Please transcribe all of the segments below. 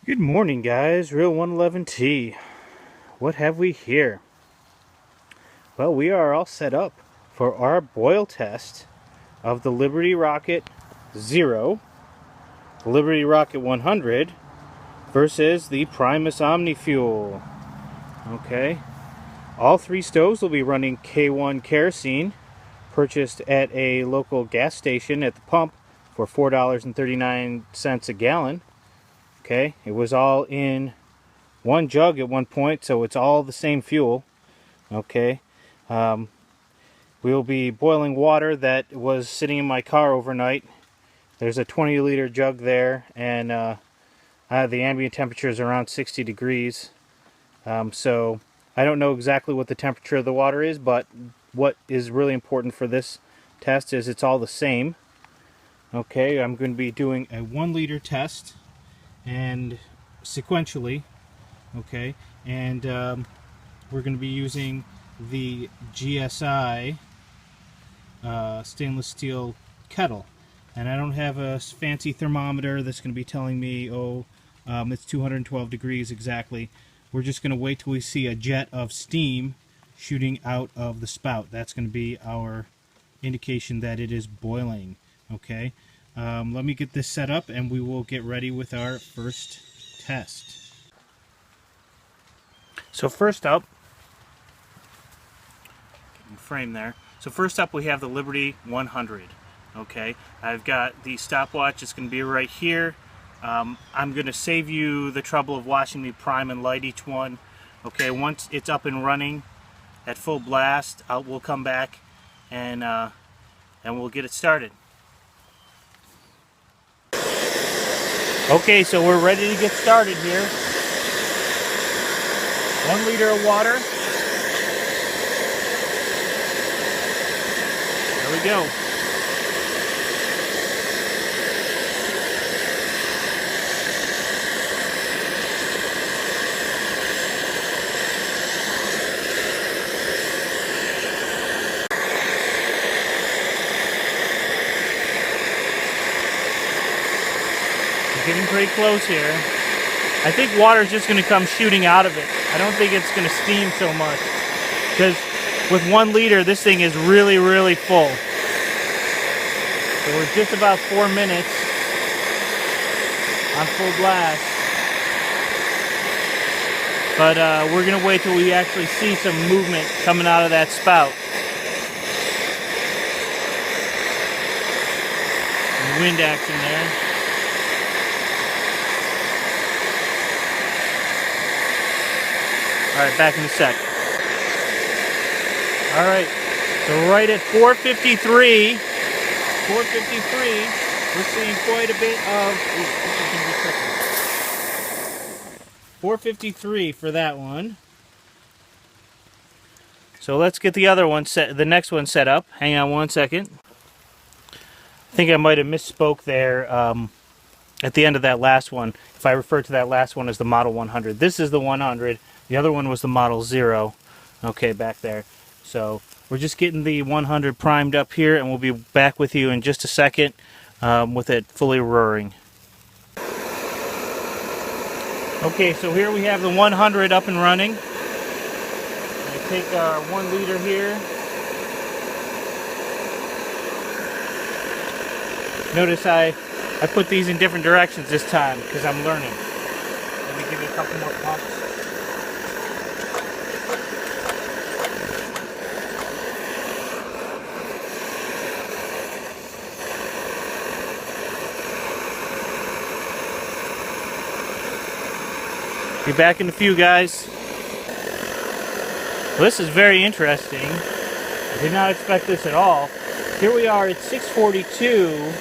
Good morning, guys. Real 111T. What have we here? Well, we are all set up for our boil test of the Liberty Rocket Zero, the Liberty Rocket 100 versus the Primus Omnifuel. Okay. All three stoves will be running K1 kerosene, purchased at a local gas station at the pump for $4.39 a gallon. Okay. It was all in one jug at one point, so it's all the same fuel. Okay. We'll be boiling water that was sitting in my car overnight. There's a 20-liter jug there, and the ambient temperature is around 60 degrees. So I don't know exactly what the temperature of the water is, but what is really important for this test is it's all the same. Okay, I'm going to be doing a 1-liter test, and sequentially. Okay, and we're going to be using the GSI stainless steel kettle, and I don't have a fancy thermometer that's going to be telling me, it's 212 degrees exactly. We're just going to wait till we see a jet of steam shooting out of the spout. That's going to be our indication that it is boiling. Okay, let me get this set up and we will get ready with our first test. So first up, frame there. So first up we have the Liberty 100. Okay, I've got the stopwatch. It's going to be right here. I'm going to save you the trouble of watching me prime and light each one. Okay, once it's up and running at full blast, we'll come back and we'll get it started. Okay, so we're ready to get started here. 1 liter of water. There we go. We're getting pretty close here. I think water is just going to come shooting out of it. I don't think it's going to steam so much, because with 1 liter, this thing is really, really full. So we're just about 4 minutes on full blast. But we're going to wait till we actually see some movement coming out of that spout. Wind action there. Alright, back in a sec. Alright, so right at 4:53, we're seeing quite a bit of... 4:53 for that one. So let's get the other one set, the next one set up. Hang on one second. I think I might have misspoke there at the end of that last one. If I refer to that last one as the Model 100. This is the 100. The other one was the Model 0. Okay, back there. So we're just getting the 100 primed up here, and we'll be back with you in just a second with it fully roaring. Okay, so here we have the 100 up and running. I take our 1 liter here. Notice I put these in different directions this time because I'm learning. Let me give you a couple more pumps. Be back in a few, guys. Well, this is very interesting. I did not expect this at all. Here we are at 6:42,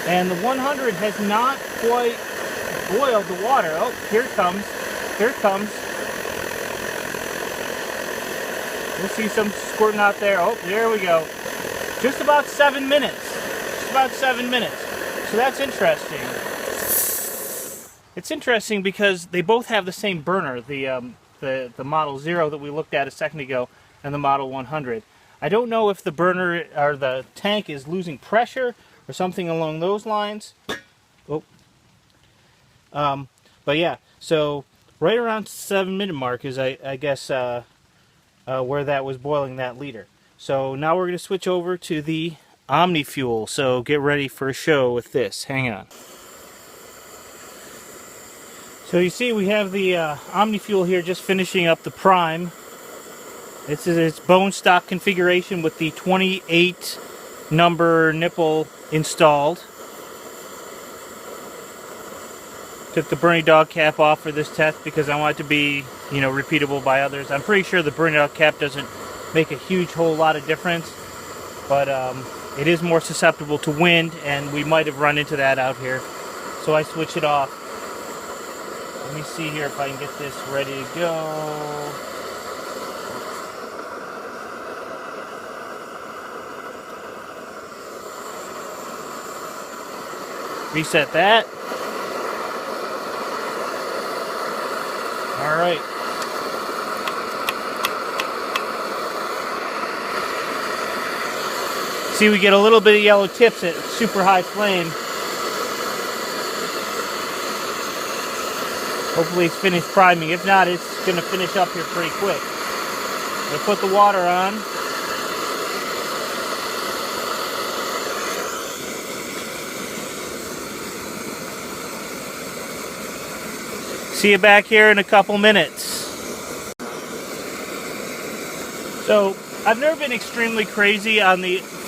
and the 100 has not quite boiled the water. Oh, here it comes. Here it comes. We'll see some squirting out there. Oh, there we go. Just about 7 minutes. Just about 7 minutes. So that's interesting. It's interesting because they both have the same burner, the Model 0 that we looked at a second ago and the Model 100. I don't know if the burner or the tank is losing pressure or something along those lines. Oh. But yeah, so right around 7 minute mark is I guess where that was boiling that liter. So now we're going to switch over to the Omnifuel. So get ready for a show with this. Hang on. So you see we have the Omnifuel here just finishing up the prime. This is its bone stock configuration with the 28 number nipple installed. Took the Bernie dog cap off for this test because I want it to be, you know, repeatable by others. I'm pretty sure the Bernie dog cap doesn't make a huge whole lot of difference, but it is more susceptible to wind, and we might have run into that out here. So I switch it off. Let me see here if I can get this ready to go. Reset that. All right. See, we get a little bit of yellow tips at super high flame. Hopefully it's finished priming. If not, it's going to finish up here pretty quick. I'm going to put the water on. See you back here in a couple minutes. So, I've never been extremely crazy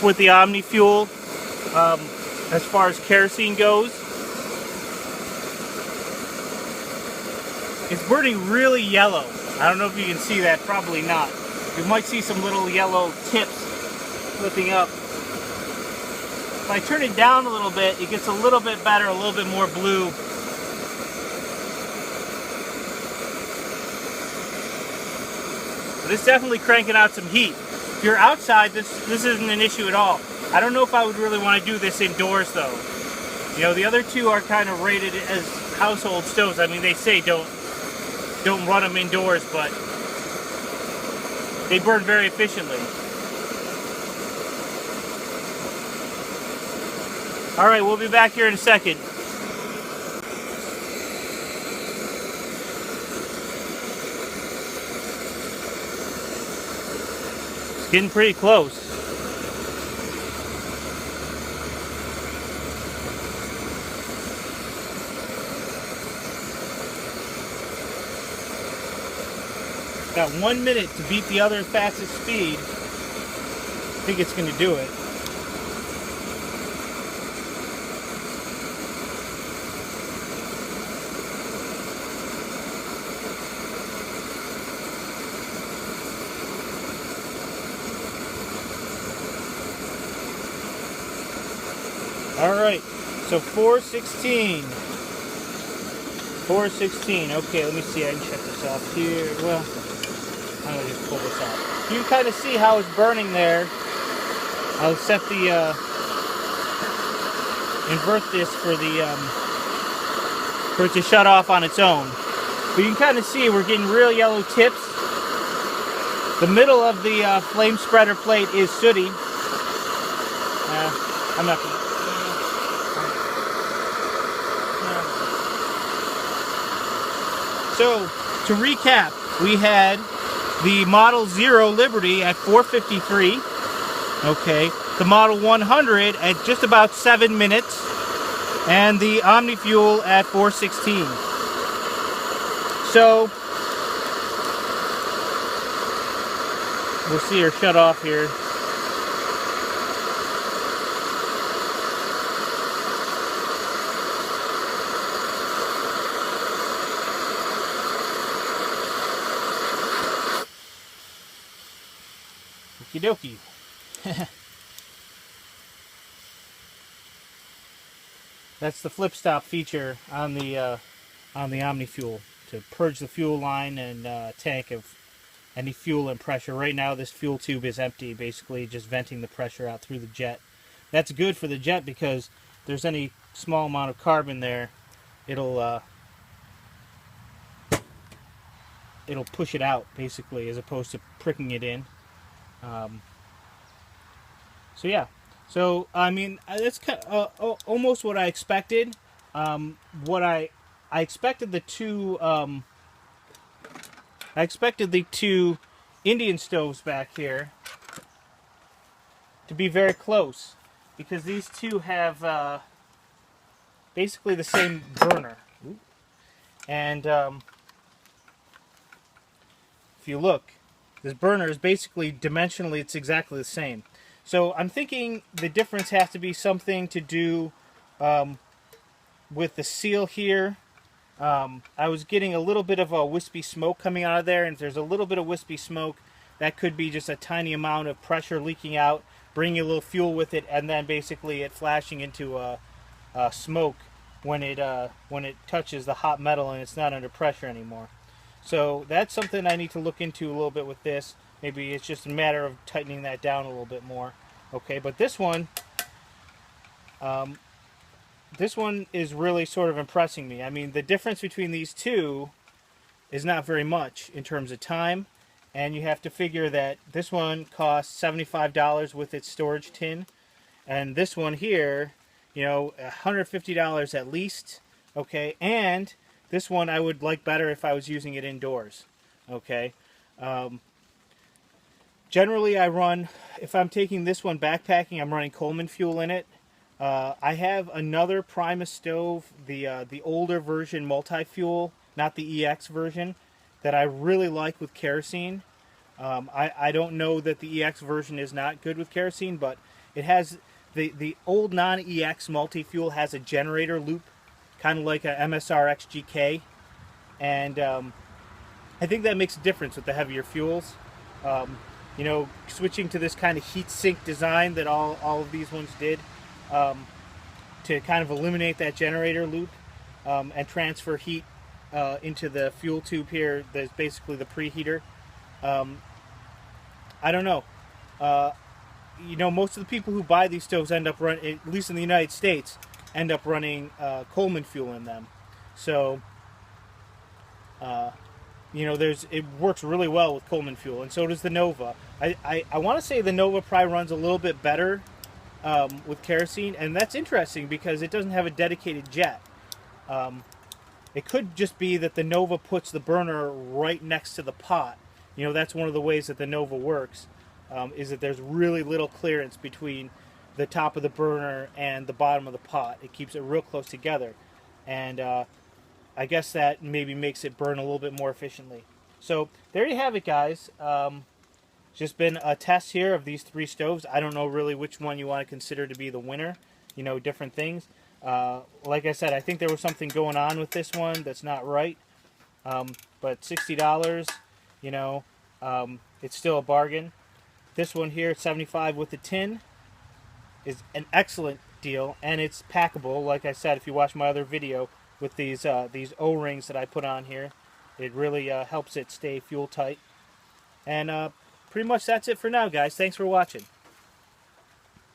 with the Omnifuel as far as kerosene goes. It's burning really yellow. I don't know if you can see that, probably not. You might see some little yellow tips flipping up. If I turn it down a little bit, it gets a little bit better, a little bit more blue. But it's definitely cranking out some heat. If you're outside, this isn't an issue at all. I don't know if I would really want to do this indoors though. You know, the other two are kind of rated as household stoves. I mean, they say don't run them indoors, but they burn very efficiently. All right, we'll be back here in a second. It's getting pretty close. Got 1 minute to beat the other fastest speed. I think it's going to do it. Alright, so 4:16. 4:16. Okay, let me see. I can check this off here. Well, I'm going to just pull this out. You can kind of see how it's burning there. I'll set the, invert this for it to shut off on its own. But you can kind of see we're getting real yellow tips. The middle of the flame spreader plate is sooty. I'm not going to... So, to recap, we had the Model 0 Liberty at 4:53. Okay. The Model 100 at just about 7 minutes. And the Omnifuel at 4:16. So, we'll see her shut off here. Okie dokie. That's the flip stop feature on the Omnifuel to purge the fuel line and tank of any fuel and pressure. Right now this fuel tube is empty, basically just venting the pressure out through the jet. That's good for the jet because if there's any small amount of carbon there, it'll push it out basically as opposed to pricking it in. So yeah, so I mean that's kind of, almost what I expected. What I I expected the two Indian stoves back here to be very close, because these two have basically the same burner. And if you look, this burner is basically dimensionally, it's exactly the same. So I'm thinking the difference has to be something to do with the seal here. I was getting a little bit of a wispy smoke coming out of there, and if there's a little bit of wispy smoke, that could be just a tiny amount of pressure leaking out, bringing a little fuel with it, and then basically it flashing into a smoke when it touches the hot metal and it's not under pressure anymore. So that's something I need to look into a little bit with this. Maybe it's just a matter of tightening that down a little bit more. Okay, but this one is really sort of impressing me. I mean, the difference between these two is not very much in terms of time, and you have to figure that this one costs $75 with its storage tin, and this one here, you know, $150 at least. Okay, and this one I would like better if I was using it indoors. Okay. Generally, I run, if I'm taking this one backpacking, I'm running Coleman fuel in it. I have another Primus stove, the older version multi-fuel, not the EX version, that I really like with kerosene. I don't know that the EX version is not good with kerosene, but it has, the old non-EX multi-fuel has a generator loop, kind of like a MSR XGK, and I think that makes a difference with the heavier fuels. You know, switching to this kind of heat sink design that all of these ones did, to kind of eliminate that generator loop and transfer heat into the fuel tube here. That's basically the preheater. I don't know. You know, most of the people who buy these stoves end up running, at least in the United States, end up running Coleman fuel in them. So, you know, it works really well with Coleman fuel, and so does the Nova. I want to say the Nova probably runs a little bit better with kerosene, and that's interesting because it doesn't have a dedicated jet. It could just be that the Nova puts the burner right next to the pot. You know, that's one of the ways that the Nova works, is that there's really little clearance between the top of the burner and the bottom of the pot. It keeps it real close together, and I guess that maybe makes it burn a little bit more efficiently. So there you have it, guys. Just been a test here of these three stoves. I don't know really which one you want to consider to be the winner. You know, different things. Like I said, I think there was something going on with this one that's not right. But $60, you know, it's still a bargain. This one here, $75 with the tin, is an excellent deal, and it's packable. Like I said, if you watch my other video with these O-rings that I put on here, it really helps it stay fuel tight. And pretty much that's it for now, guys. Thanks for watching.